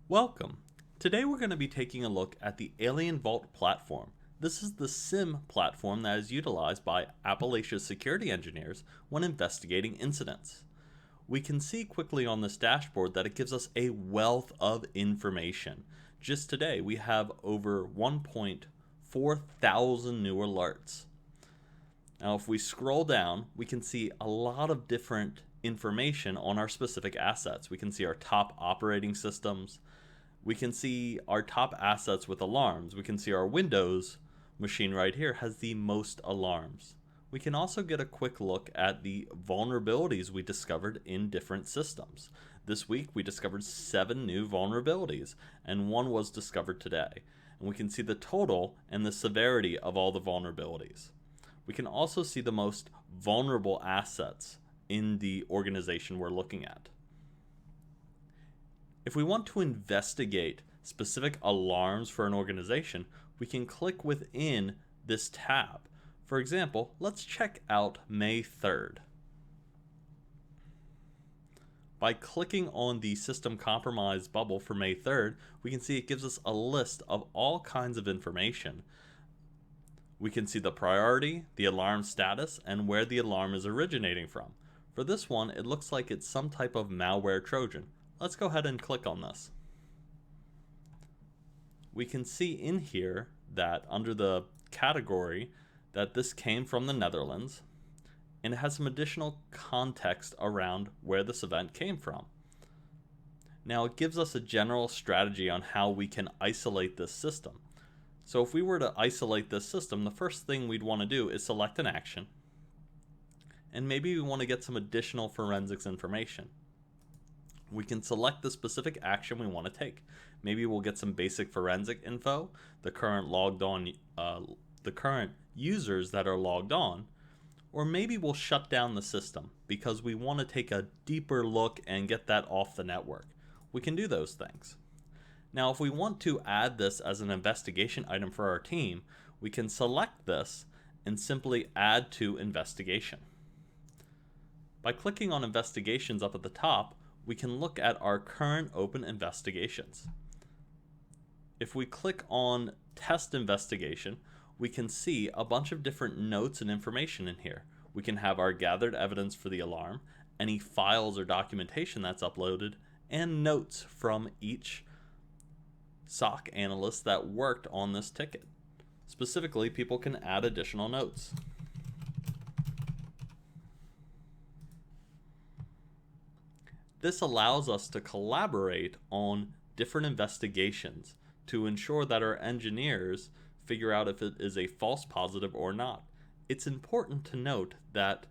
Welcome. Today we're going to be taking a look at the Alienvault platform. This is the SIEM platform that is utilized by Appalachia's security engineers when investigating incidents. We can see quickly on this dashboard that it gives us a wealth of information. Just today we have over 1.4 thousand new alerts. Now if we scroll down, we can see a lot of different information on our specific assets. We can see our top operating systems. We can see our top assets with alarms. We can see our Windows machine right here has the most alarms. We can also get a quick look at the vulnerabilities we discovered in different systems. This week we discovered 7 new vulnerabilities, and 1 was discovered today. And we can see the total and the severity of all the vulnerabilities. We can also see the most vulnerable assets in the organization we're looking at. If we want to investigate specific alarms for an organization, we can click within this tab. For example, let's check out May 3rd. By clicking on the system compromise bubble for May 3rd, we can see it gives us a list of all kinds of information. We can see the priority, the alarm status, and where the alarm is originating from. For this one, it looks like it's some type of malware Trojan. Let's go ahead and click on this. We can see in here that under the category that this came from the Netherlands, and it has some additional context around where this event came from. Now it gives us a general strategy on how we can isolate this system. So if we were to isolate this system, the first thing we'd want to do is select an action, and maybe we want to get some additional forensics information. We can select the specific action we want to take. Maybe we'll get some basic forensic info, the current users that are logged on, or maybe we'll shut down the system because we want to take a deeper look and get that off the network. We can do those things. Now, if we want to add this as an investigation item for our team, we can select this and simply add to investigation. By clicking on investigations up at the top, we can look at our current open investigations. If we click on test investigation, we can see a bunch of different notes and information in here. We can have our gathered evidence for the alarm, any files or documentation that's uploaded, and notes from each SOC analyst that worked on this ticket. Specifically, people can add additional notes. This allows us to collaborate on different investigations to ensure that our engineers figure out if it is a false positive or not. It's important to note that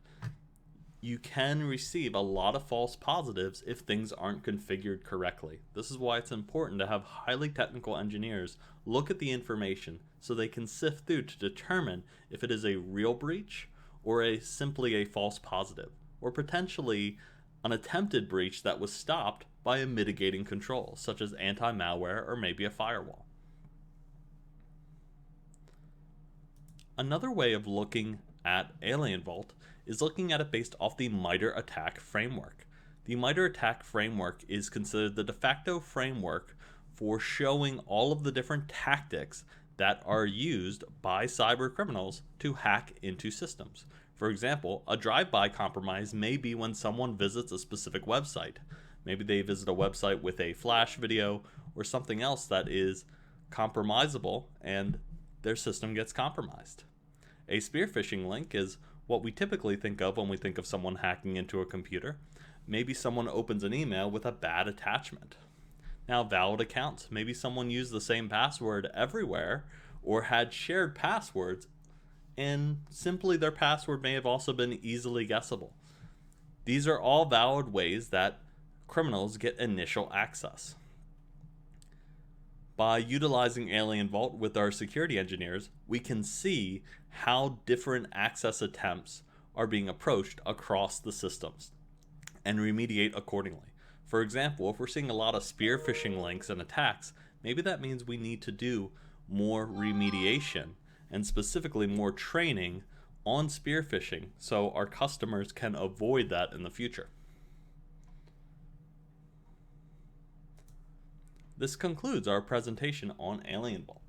you can receive a lot of false positives if things aren't configured correctly. This is why it's important to have highly technical engineers look at the information so they can sift through to determine if it is a real breach or simply a false positive, or potentially an attempted breach that was stopped by a mitigating control, such as anti-malware or maybe a firewall. Another way of looking at Alienvault is looking at it based off the Mitre attack framework. The Mitre attack framework is considered the de facto framework for showing all of the different tactics that are used by cyber criminals to hack into systems. For example, a drive-by compromise may be when someone visits a specific website. Maybe they visit a website with a flash video or something else that is compromisable and their system gets compromised. A spearfishing link is what we typically think of when we think of someone hacking into a computer. Maybe someone opens an email with a bad attachment. Now, valid accounts. Maybe someone used the same password everywhere or had shared passwords, and simply their password may have also been easily guessable. These are all valid ways that criminals get initial access. By utilizing Alienvault with our security engineers, we can see how different access attempts are being approached across the systems and remediate accordingly. For example, if we're seeing a lot of spearfishing links and attacks, maybe that means we need to do more remediation and specifically more training on spearfishing so our customers can avoid that in the future. This concludes our presentation on Alienvault.